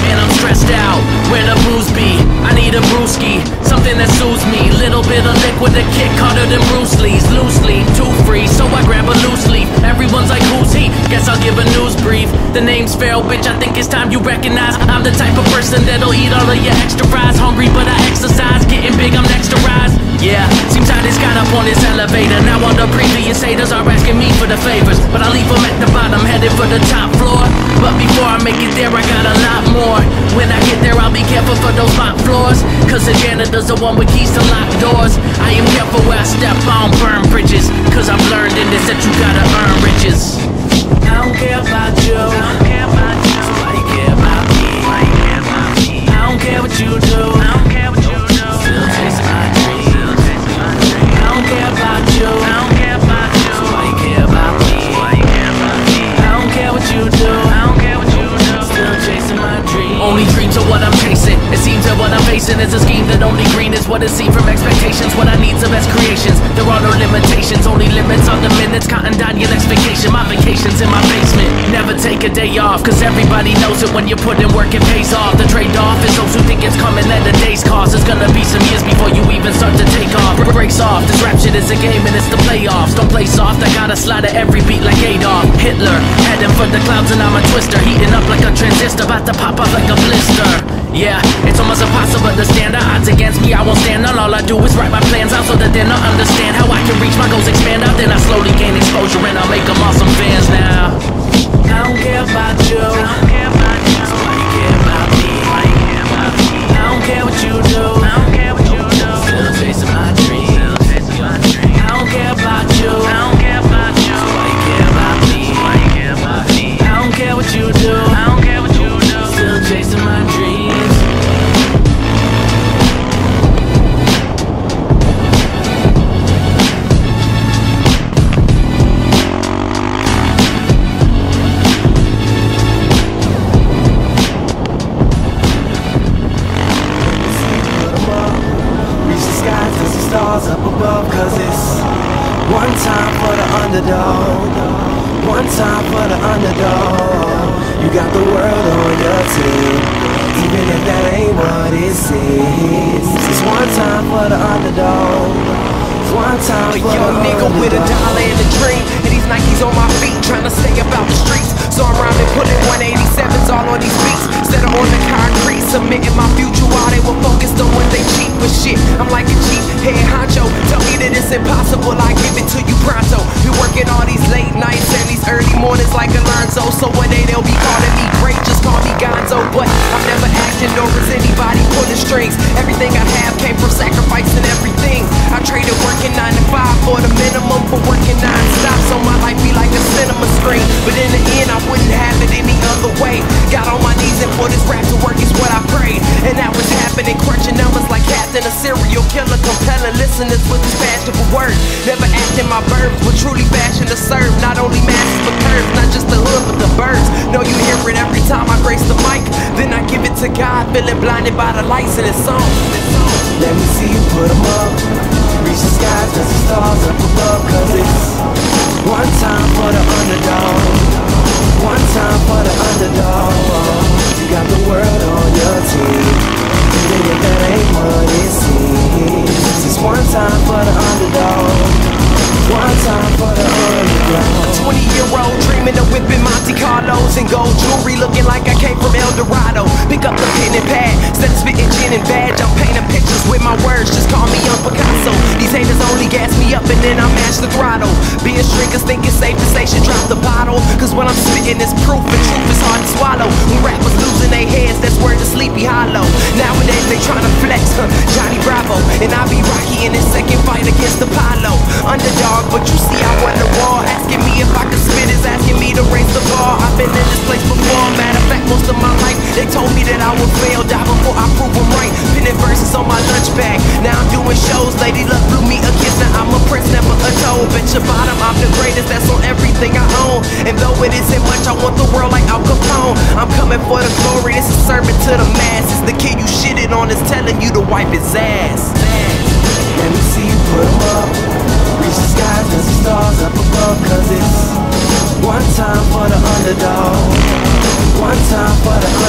And I'm stressed out, where the booze be? I need a brewski, something that soothes me. Little bit of liquid to kick harder than Bruce Lee's. Loosely, too free, so I grab a loose leaf. Everyone's like, who's he? Guess I'll give a news brief. The name's Feral, bitch, I think it's time you recognize I'm the type of person that'll eat all of your extra fries. Hungry, but I exercise, getting big, I'm next to rise. Yeah, seems I just got up on this elevator. Now all the previous haters are asking me for the favors, but I leave them at the bottom, headed for the top floor. But before I make it there, I got a lot more. When I get there, I'll be careful for those locked floors, cause the janitor's the one with keys to locked doors. I am careful where I step, I don't burn bridges, cause I've learned in this that you gotta earn riches. I don't care about you, I don't care about you, so why you care about me? Why you care about me? I don't care what you do, I don't care what you do, still chasing my dreams, still chasing my dreams. I don't care about you, I don't care about you, so why you care about me? Why you care about me? I don't care what you do, I don't care what you do, still chasing my dreams. Only dreams are what I'm chasing. It seems that what I'm facing is a scheme that only green is what is seen from expectations. What I need's the best creations. There are no limitations, only limits on the minutes. Cotton down your next vacation. My vacation's in my basement. Never take a day off, cause everybody knows it when you put in work it pays off. The trade-off is those who think it's coming at a day's cost. It's gonna be some years before you even start to take off. Breaks off, this rap shit is a game and it's the playoffs. Don't play soft, I gotta slide at every beat like Adolf Hitler. Heading for the clouds and I'm a twister. Heating up like a transistor, about to pop off like a blister. Yeah, it's almost impossible to stand. The odds against me, I won't stand on. All I do is write my plans out so that they'll not understand how I can reach my goals, expand out. Then I slowly gain exposure and I'll make them awesome fans now. I don't care about you, I don't care about you, so why you care about me? Why you care about me? I don't care what you do, I don't care what you do, still chasing my dreams, still chasing my dreams. I don't care about you, I don't care about you, so why you care about me? Why you care about me? I don't care what you do, I don't care what you do, still chasing my dreams. Up above, cause it's one time for the underdog, one time for the underdog. You got the world on your team, even if that ain't what it seems. It's one time for the underdog, it's one time for the underdog. A young nigga with a dollar and a dream, and these Nikes on my feet, trying to stay about the streets. So I'm rhyming, putting 187s all on these beats, instead of on the concrete, submitting my future while they were focused on what they cheap. But shit, I'm like a cheap head honcho. Tell me that it's impossible, I give it to you pronto. Been working all these late nights and these early mornings like Alonzo. So one day they'll be calling me great, just call me Gonzo. But I'm never acting nor is anybody pulling strings. Everything I have came from sacrificing everything. I traded working 9 to 5 for the minimum, for working non-stop, so my life be like a cinema screen. But in the end I wouldn't have it any other way. Got on my knees and for this rap to work is what I prayed. And that was happening, crunching numbers like Captain, a serial killer, compelling listeners with his fashionable words. Never acting my verbs, but truly fashion to serve. Not only masses but curves, not just the hood but the birds. Know you hear it every time I grace the mic. Then I give it to God, feeling blinded by the lights in his song. Let me see you put them up, reach the skies, touch the stars up above, cause it's one time for the underdog, one time for the underdog. You got the world on your team, even if that ain't what it seems. It's one time for the underdog, one time for the underdog. 20-year-old dreaming of whipping Monte Carlos and gold jewelry, looking like I came from El Dorado. Pick up the pen and pad, instead of spitting gin and badge, I'm painting pictures with my words, just call me Young Picasso. These haters only gas me up and then I match the throttle. Being drinkers think it's safe to say should drop the bottle, cause when I'm spitting it's proof and truth is hard to swallow. When rappers losing their heads, that's word to Sleepy Hollow. Nowadays they tryna flex, Johnny Bravo, and I be Rocky in his second fight against Apollo. Underdog, but you see I won the war. Asking me if I could spit is asking me to raise the bar. I've been in this place before, matter of fact most of my life they told me that I would fail, die before I prove them right. Pinning verses on my lunch bag, now I'm doing shows. Lady Luck blew me a kiss, now I'm a prince, never a toe. Bet your bottom, I'm the greatest, that's on everything I own. And though it isn't much, I want the world like Al Capone. I'm coming for the glory, it's a sermon to the masses. The kid you shitted on is telling you to wipe his ass. Let me see you put them up, reach the skies, touch the stars up above, cause it's One time for the underdog. One time for the